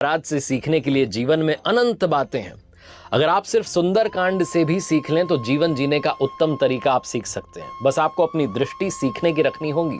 महाराज से सीखने के लिए जीवन में अनंत बातें हैं। अगर आप सिर्फ सुंदरकांड से भी सीख लें तो जीवन जीने का उत्तम तरीका आप सीख सकते हैं। बस आपको अपनी दृष्टि सीखने की रखनी होगी।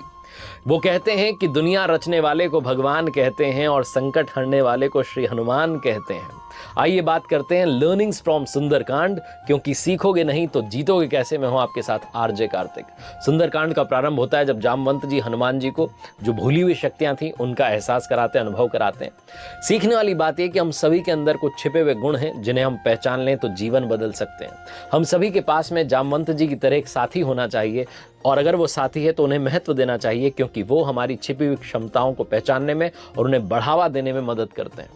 वो कहते हैं कि दुनिया रचने वाले को भगवान कहते हैं और संकट हरने वाले को श्री हनुमान कहते हैं। आइए बात करते हैं लर्निंग्स फ्रॉम सुंदरकांड, क्योंकि सीखोगे नहीं तो जीतोगे कैसे। मैं हूं आपके साथ आरजे कार्तिक। सुंदरकांड का प्रारंभ होता है जब जामवंत जी हनुमान जी को जो भूली हुई शक्तियां थी उनका एहसास कराते हैं, अनुभव कराते हैं। सीखने वाली बात यह कि हम सभी के अंदर कुछ छिपे हुए गुण हैं जिन्हें हम पहचान लें तो जीवन बदल सकते हैं। हम सभी के पास में जामवंत जी की तरह एक साथी होना चाहिए, और अगर वो साथी है तो उन्हें महत्व देना चाहिए, क्योंकि वो हमारी छिपी हुई क्षमताओं को पहचानने में और उन्हें बढ़ावा देने में मदद करते हैं।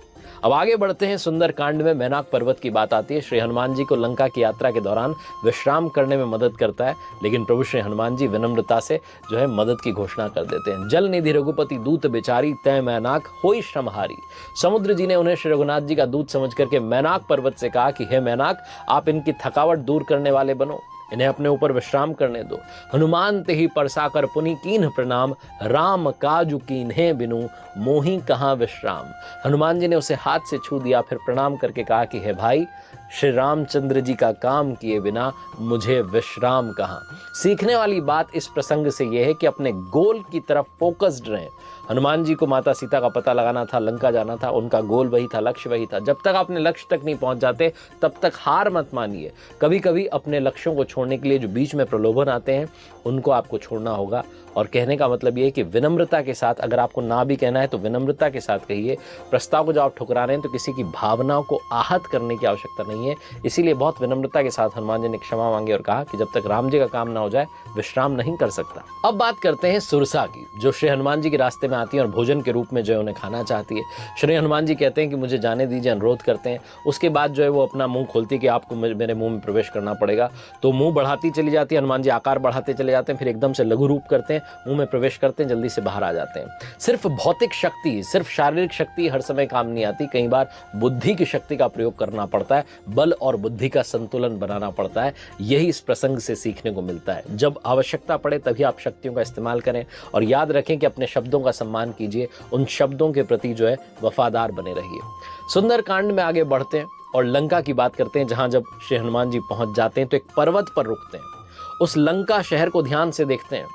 अब आगे बढ़ते हैं। सुंदरकांड में मैनाक पर्वत की बात आती है। श्री हनुमान जी को लंका की यात्रा के दौरान विश्राम करने में मदद करता है, लेकिन प्रभु श्री हनुमान जी विनम्रता से जो है मदद की घोषणा कर देते हैं। जल निधि रघुपति दूत बिचारी तय मैनाक होई श्रमहारी। समुद्र जी ने उन्हें श्री रघुनाथ जी का दूत समझ करके मैनाक पर्वत से कहा कि हे मैनाक, आप इनकी थकावट दूर करने वाले बनो, इन्हें अपने ऊपर विश्राम करने दो। हनुमान ते ही परसाकर पुनि कीन्ह प्रणाम, राम काजु कीन्हे बिनु मोहि कहाँ विश्राम। हनुमान जी ने उसे हाथ से छू दिया, फिर प्रणाम करके कहा कि हे भाई, श्री रामचंद्र जी का काम किए बिना मुझे विश्राम कहाँ। सीखने वाली बात इस प्रसंग से यह है कि अपने गोल की तरफ फोकस्ड रहें। हनुमान जी को माता सीता का पता लगाना था, लंका जाना था, उनका गोल वही था, लक्ष्य वही था। जब तक आप अपने लक्ष्य तक नहीं पहुंच जाते तब तक हार मत मानिए। कभी कभी अपने लक्ष्यों को छोड़ने के लिए जो बीच में प्रलोभन आते हैं उनको आपको छोड़ना होगा। और कहने का मतलब ये है कि विनम्रता के साथ, अगर आपको ना भी कहना है तो विनम्रता के साथ कहिए। प्रस्ताव को जब आप ठुकरा रहे हैं तो किसी की भावनाओं को आहत करने की आवश्यकता नहीं है। इसीलिए बहुत विनम्रता के साथ हनुमान जी ने क्षमा मांगी और कहा कि जब तक राम जी का काम ना हो जाए विश्राम नहीं कर सकता। अब बात करते हैं सुरसा की, जो श्री हनुमान जी के रास्ते में आती है और भोजन के रूप में जो है उन्हें खाना चाहती है। श्री हनुमान जी कहते हैं कि मुझे जाने दीजिए, अनुरोध करते हैं। उसके बाद जो है वो अपना मुंह खोलती है कि आपको मेरे मुंह में प्रवेश करना पड़ेगा। तो मुंह बढ़ाती चली जाती है, हनुमान जी आकार बढ़ाते चले जाते हैं, फिर एकदम से लघु रूप करते हैं, मुंह में प्रवेश करते हैं, जल्दी से बाहर आ जाते हैं। सिर्फ भौतिक शक्ति, सिर्फ शारीरिक शक्ति हर समय काम नहीं आती। कई बार बुद्धि की शक्ति का प्रयोग करना पड़ता है, बल और बुद्धि का संतुलन बनाना पड़ता है। यही इस प्रसंग से सीखने को मिलता है। जब आवश्यकता पड़े तभी आप शक्तियों का इस्तेमाल करें, और याद रखें कि अपने शब्दों का सम्मान कीजिए, उन शब्दों के प्रति जो है वफादार बने रहिए। सुंदरकांड में आगे बढ़ते हैं और लंका की बात करते हैं, जहां जब श्री हनुमान जी पहुंच जाते हैं तो एक पर्वत पर रुकते हैं। उस लंका शहर को ध्यान से देखते हैं,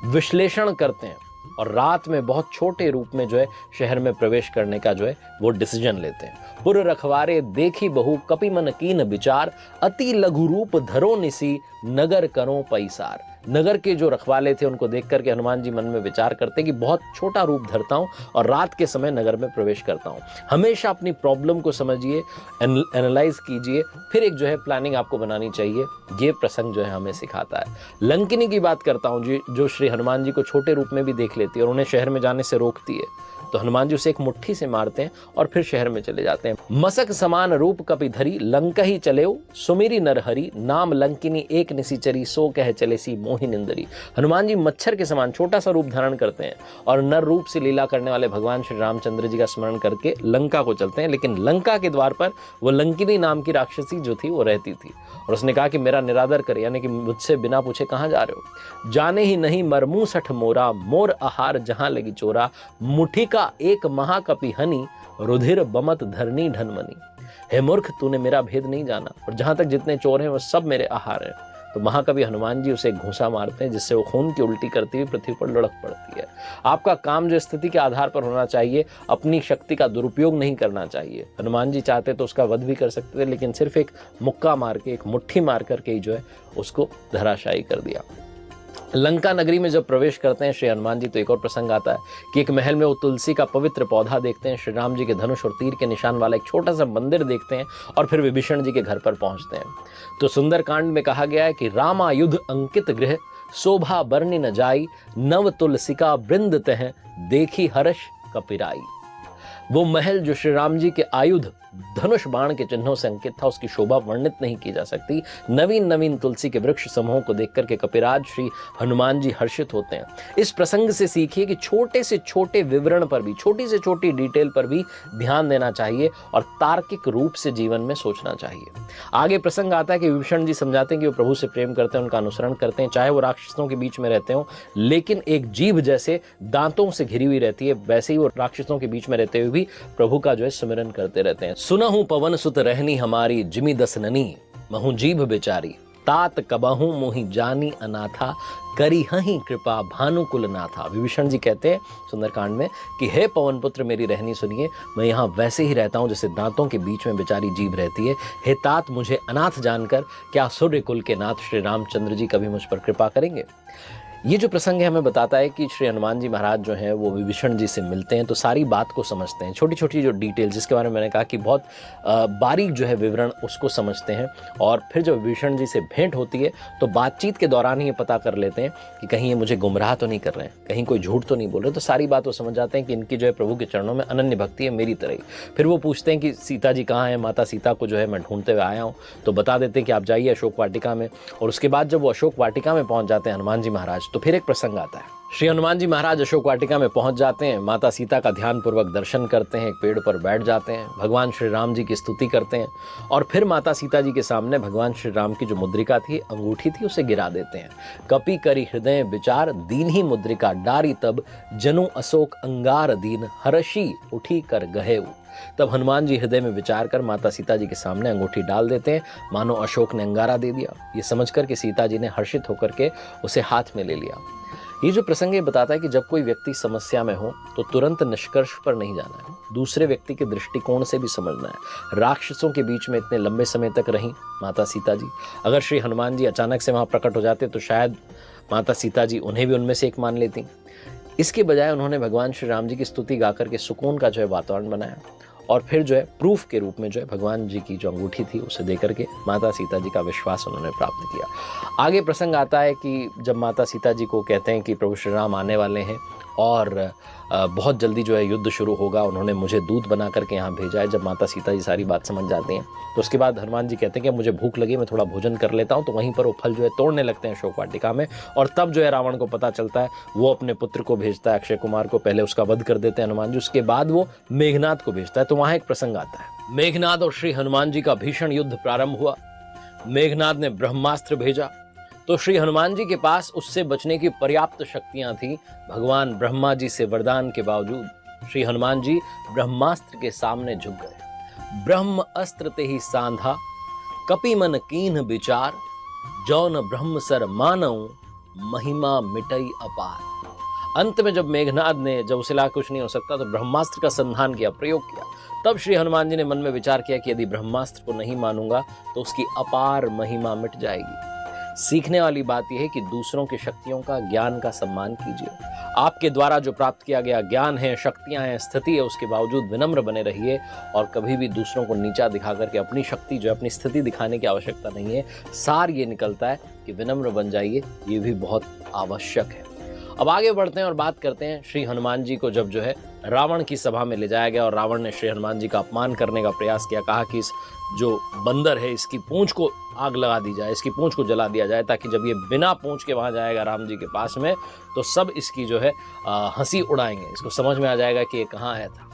विश्लेषण करते हैं, और रात में बहुत छोटे रूप में जो है शहर में प्रवेश करने का जो है वो डिसीजन लेते हैं। पुर रखवारे देखी बहु कपि मन कीन विचार, अति लघु रूप धरो निसी नगर करो पैसार। नगर के जो रखवाले थे उनको देख करके हनुमान जी मन में विचार करते कि बहुत छोटा रूप धरता हूं और रात के समय नगर में प्रवेश करता हूं। हमेशा अपनी प्रॉब्लम को समझिए, एनालाइज कीजिए, फिर एक जो है प्लानिंग आपको बनानी चाहिए। ये प्रसंग जो है हमें सिखाता है। लंकिनी की बात करता हूं, जो श्री हनुमान जी को छोटे रूप में भी देख लेती है और उन्हें शहर में जाने से रोकती है। तो हनुमान जी उसे एक मुट्ठी से मारते हैं और फिर शहर में चले जाते हैं। मसक समान रूप कपि धरी, लंका ही चलेओ सुमिरी नरहरि, नाम लंकिनी एक निशिचरी, सो कह चले सी मोहि निंदरी। हनुमान जी मच्छर के समान छोटा सा रूप धारण करते हैं और नर रूप से लीला करने वाले भगवान श्री रामचंद्र जी का स्मरण करके लंका को चलते हैं। लेकिन लंका के द्वार पर वो लंकिनी नाम की राक्षसी जो थी वो रहती थी, और उसने कहा कि मेरा निरादर करे, यानी कि मुझसे बिना पूछे कहाँ जा रहे हो। जाने ही नहीं मरमू सठ मोरा, मोर आहार जहां लगी चोरा, मुठी का एक महाकपि हनी, रुधिर बमत धरनी ढनमनी। हे मूर्ख, तूने मेरा भेद नहीं जाना, और जहां तक जितने चोर हैं वो सब मेरे आहार हैं। तो महाकवि हनुमान जी उसे घूंसा मारते हैं, जिससे वो खून की उल्टी करती हुई पृथ्वी पर लुढ़क पड़ती है। आपका काम जो स्थिति के आधार पर होना चाहिए, अपनी शक्ति का दुरुपयोग नहीं करना चाहिए। हनुमान जी चाहते तो उसका वध भी कर सकते थे, लेकिन सिर्फ एक मुक्का मार के, एक मुट्ठी मार करके ही जो है उसको धराशायी कर दिया। लंका नगरी में जब प्रवेश करते हैं श्री हनुमान जी तो एक और प्रसंग आता है कि एक महल में वो तुलसी का पवित्र पौधा देखते हैं, श्री राम जी के धनुष और तीर के निशान वाला एक छोटा सा मंदिर देखते हैं, और फिर विभीषण जी के घर पर पहुंचते हैं। तो सुंदरकांड में कहा गया है कि रामायुध अंकित गृह, शोभा बरनी न जाई, नव तुलसिका वृंद तह, देखी हर्ष कपिराई। वो महल जो श्री राम जी के आयुध धनुष बाण के चिन्हों से अंकित था, उसकी शोभा वर्णित नहीं की जा सकती। नवीन नवीन तुलसी के वृक्ष समूहों को देख करके कपिराज श्री हनुमान जी हर्षित होते हैं। इस प्रसंग से सीखिए कि छोटे से छोटे विवरण पर भी, छोटी से छोटी डिटेल पर भी ध्यान देना चाहिए और तार्किक रूप से जीवन में सोचना चाहिए। आगे प्रसंग आता है कि विभीषण जी समझाते हैं कि वो प्रभु से प्रेम करते हैं, उनका अनुसरण करते हैं, चाहे वो राक्षसों के बीच में रहते हो, लेकिन एक जीभ जैसे दांतों से घिरी हुई रहती है, वैसे ही वो राक्षसों के बीच में रहते हुए भी प्रभु का जो है सुमिरन करते रहते हैं। सुनहु पवन सुत रहनी हमारी, जिमि दस ननी महु जीभ बेचारी, तात कबहू मोहि जानी अनाथा, करी हही कृपा भानुकुल नाथा। विभीषण जी कहते हैं सुंदरकांड में कि हे पवन पुत्र मेरी रहनी सुनिए, मैं यहाँ वैसे ही रहता हूँ जैसे दांतों के बीच में बेचारी जीभ रहती है। हे तात, मुझे अनाथ जानकर क्या सूर्य कुल के नाथ श्री रामचंद्र जी कभी मुझ पर कृपा करेंगे। ये जो प्रसंग है हमें बताता है कि श्री हनुमान जी महाराज जो हैं वो विभीषण जी से मिलते हैं तो सारी बात को समझते हैं, छोटी छोटी जो डिटेल जिसके बारे में मैंने कहा कि बहुत बारीक जो है विवरण उसको समझते हैं। और फिर जब विभीषण जी से भेंट होती है तो बातचीत के दौरान ही ये पता कर लेते हैं कि कहीं ये मुझे गुमराह तो नहीं कर रहे हैं, कहीं कोई झूठ तो नहीं बोल रहे। तो सारी बात वो समझ जाते हैं कि इनकी जो है प्रभु के चरणों में अनन्य भक्ति है, मेरी तरह ही। फिर वो पूछते हैं कि सीता जी कहाँ हैं, माता सीता को जो है मैं ढूंढते हुए आया हूँ। तो बता देते हैं कि आप जाइए अशोक वाटिका में। और उसके बाद जब वो अशोक वाटिका में पहुँच जाते हैं हनुमान जी महाराज, तो फिर एक प्रसंग आता है। श्री हनुमान जी महाराज अशोक वाटिका में पहुंच जाते हैं, माता सीता का ध्यान पूर्वक दर्शन करते हैं, एक पेड़ पर बैठ जाते हैं, भगवान श्री राम जी की स्तुति करते हैं और फिर माता सीता जी के सामने भगवान श्री राम की जो मुद्रिका थी, अंगूठी थी, उसे गिरा देते हैं। कपि करी हृदय विचार, दीन ही मुद्रिका डारी तब, जनु अशोक अंगार दीन, हर्षी उठी कर गहेऊ। तब हनुमान जी हृदय में विचार कर माता सीता जी के सामने अंगूठी डाल देते हैं, मानो अशोक ने अंगारा दे दिया। ये समझकर के सीता जी ने हर्षित होकर के उसे हाथ में ले लिया। ये जो प्रसंग ये बताता है कि जब कोई व्यक्ति समस्या में हो तो तुरंत निष्कर्ष पर नहीं जाना है, दूसरे व्यक्ति के दृष्टिकोण से भी समझना है। राक्षसों के बीच में इतने लंबे समय तक रहीं माता सीता जी, अगर श्री हनुमान जी अचानक से वहाँ प्रकट हो जाते तो शायद माता सीता जी उन्हें भी उनमें से एक मान लेती। इसके बजाय उन्होंने भगवान श्री राम जी की स्तुति गाकर के सुकून का जो है वातावरण बनाया और फिर जो है प्रूफ के रूप में जो है भगवान जी की जो अंगूठी थी उसे देकर के माता सीता जी का विश्वास उन्होंने प्राप्त किया। आगे प्रसंग आता है कि जब माता सीता जी को कहते हैं कि प्रभु श्री राम आने वाले हैं और बहुत जल्दी जो है युद्ध शुरू होगा, उन्होंने मुझे दूत बना करके यहाँ भेजा है। जब माता सीता जी सारी बात समझ जाती हैं तो उसके बाद हनुमान जी कहते हैं कि मुझे भूख लगी, मैं थोड़ा भोजन कर लेता हूँ। तो वहीं पर वो फल जो है तोड़ने लगते हैं अशोक वाटिका में। और तब जो है रावण को पता चलता है, वो अपने पुत्र को भेजता है अक्षय कुमार को, पहले उसका वध कर देते हैं हनुमान जी, उसके बाद वो मेघनाद को भेजता है। तो वहाँ एक प्रसंग आता है, मेघनाद और श्री हनुमान जी का भीषण युद्ध प्रारंभ हुआ। मेघनाद ने ब्रह्मास्त्र भेजा तो श्री हनुमान जी के पास उससे बचने की पर्याप्त शक्तियां थी। भगवान ब्रह्मा जी से वरदान के बावजूद श्री हनुमान जी ब्रह्मास्त्र के सामने झुक गए। ब्रह्म अस्त्र ते ही सांधा, कपि मन कीन्ह विचार, जौन ब्रह्म सर मानव, महिमा मिटई अपार। अंत में जब मेघनाद ने, जब उसे ला कुछ नहीं हो सकता, तो ब्रह्मास्त्र का संधान किया, प्रयोग किया। तब श्री हनुमान जी ने मन में विचार किया कि यदि ब्रह्मास्त्र को नहीं मानूंगा तो उसकी अपार महिमा मिट जाएगी। सीखने वाली बात यह है कि दूसरों की शक्तियों का, ज्ञान का सम्मान कीजिए। आपके द्वारा जो प्राप्त किया गया ज्ञान है, शक्तियां हैं, स्थिति है, उसके बावजूद विनम्र बने रहिए और कभी भी दूसरों को नीचा दिखा करके अपनी शक्ति जो है, अपनी स्थिति दिखाने की आवश्यकता नहीं है। सार ये निकलता है कि विनम्र बन जाइए, ये भी बहुत आवश्यक है। अब आगे बढ़ते हैं और बात करते हैं श्री हनुमान जी को जब जो है रावण की सभा में ले जाया गया और रावण ने श्री हनुमान जी का अपमान करने का प्रयास किया। कहा कि इस जो बंदर है इसकी पूंछ को आग लगा दी जाए, इसकी पूंछ को जला दिया जाए, ताकि जब ये बिना पूंछ के वहां जाएगा राम जी के पास में तो सब इसकी जो है हंसी उड़ाएंगे, इसको समझ में आ जाएगा कि ये कहाँ आया था।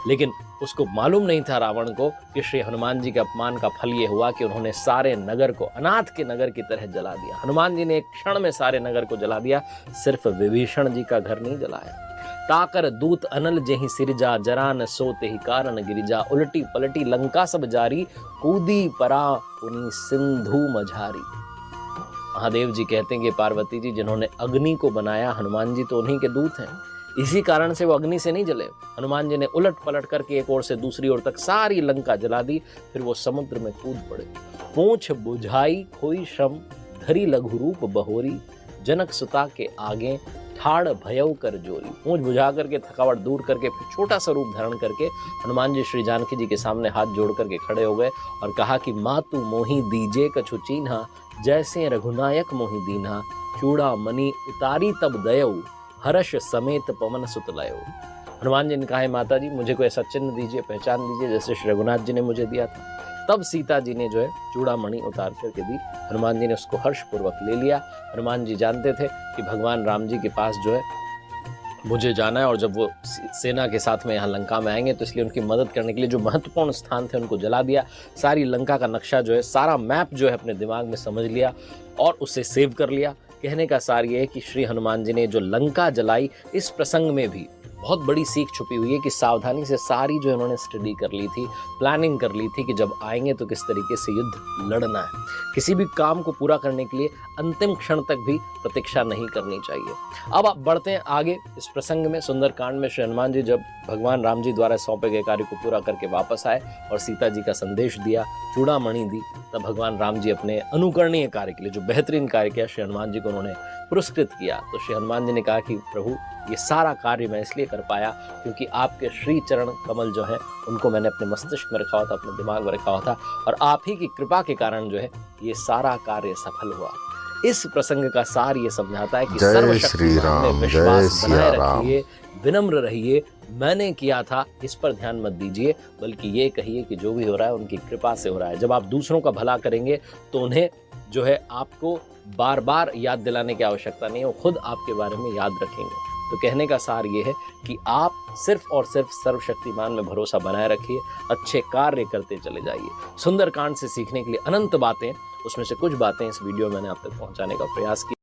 लेकिन उसको मालूम नहीं था रावण को कि श्री हनुमान जी के अपमान का फल ये हुआ कि उन्होंने सारे नगर को अनाथ के नगर की तरह जला दिया। हनुमान जी ने एक क्षण में सारे नगर को जला दिया, सिर्फ विभीषण जी का घर नहीं जलाया। ताकर दूत अनल जेहि सिरजा, जरा न सोते ही कारण गिरिजा, उलटी पलटी लंका सब जारी, कूदी परा पुनी सिंधु मझारी। महादेव जी कहते हैं कि पार्वती जी जिन्होंने अग्नि को बनाया, हनुमान जी तो उन्हीं के दूत हैं, इसी कारण से वो अग्नि से नहीं जले। हनुमान जी ने उलट पलट करके एक ओर से दूसरी ओर तक सारी लंका जला दी, फिर वो समुद्र में कूद पड़े। पूंछ बुझाई खोई श्रम, धरी लघु रूप बहोरी, जनक सुता के आगे ठाड़ भयउ कर जोरी। पूंछ बुझा करके, थकावट दूर करके, फिर छोटा सा रूप धारण करके हनुमान जी श्री जानकी जी के सामने हाथ जोड़ करके खड़े हो गए और कहा कि मातु मोहि दीजे कछु चीन्हा, जैसे रघुनायक मोहि दीन्हा, चूड़ा मणि उतारी तब दयऊ, हर्ष समेत पवन सुत लयो। हनुमान जी ने कहा, माता जी मुझे कोई ऐसा चिन्ह दीजिए, पहचान दीजिए जैसे श्री रघुनाथ जी ने मुझे दिया था। तब सीता जी ने जो है चूड़ामणि उतार करके दी। हनुमान जी ने उसको हर्षपूर्वक ले लिया। हनुमान जी जानते थे कि भगवान राम जी के पास जो है मुझे जाना है, और जब वो सेना के साथ में यहाँ लंका में आएंगे तो इसलिए उनकी मदद करने के लिए जो महत्वपूर्ण स्थान थे उनको जला दिया। सारी लंका का नक्शा जो है, सारा मैप जो है अपने दिमाग में समझ लिया और उसे सेव कर लिया। कहने का सार ये है कि श्री हनुमान जी ने जो लंका जलाई, इस प्रसंग में भी बहुत बड़ी सीख छुपी हुई है कि सावधानी से सारी जो इन्होंने स्टडी कर ली थी, प्लानिंग कर ली थी कि जब आएंगे तो किस तरीके से युद्ध लड़ना है। किसी भी काम को पूरा करने के लिए अंतिम क्षण तक भी प्रतीक्षा नहीं करनी चाहिए। अब आप बढ़ते हैं आगे इस प्रसंग में। सुंदरकांड में श्री हनुमान जी जब भगवान राम जी द्वारा सौंपे गए कार्य को पूरा करके वापस आए और सीता जी का संदेश दिया, चूड़ामणि दी, तब भगवान राम जी अपने अनुकरणीय कार्य के लिए, जो बेहतरीन कार्य किया, श्री हनुमान जी को उन्होंने पुरस्कृत किया। तो श्री हनुमान जी ने कहा कि प्रभु ये सारा कार्य मैं इसलिए कर पाया क्योंकि आपके श्री चरण कमल जो है उनको मैंने अपने मस्तिष्क में रखा हुआ था, अपने दिमाग में रखा हुआ था, और आप ही की कृपा के कारण जो है ये सारा कार्य सफल हुआ। इस प्रसंग का सार ये समझाता है कि सर्वशक्तिमान में विश्वास बनाए रखिए, विनम्र रहिए, मैंने किया था इस पर ध्यान मत दीजिए, बल्कि ये कहिए कि जो भी हो रहा है उनकी कृपा से हो रहा है। जब आप दूसरों का भला करेंगे तो उन्हें जो है आपको बार बार याद दिलाने की आवश्यकता नहीं है, वो खुद आपके बारे में याद रखेंगे। तो कहने का सार ये है कि आप सिर्फ और सिर्फ सर्वशक्तिमान में भरोसा बनाए रखिए, अच्छे कार्य करते चले जाइए। सुंदरकांड से सीखने के लिए अनंत बातें, उसमें से कुछ बातें इस वीडियो में मैंने आप तक पहुंचाने का प्रयास किया।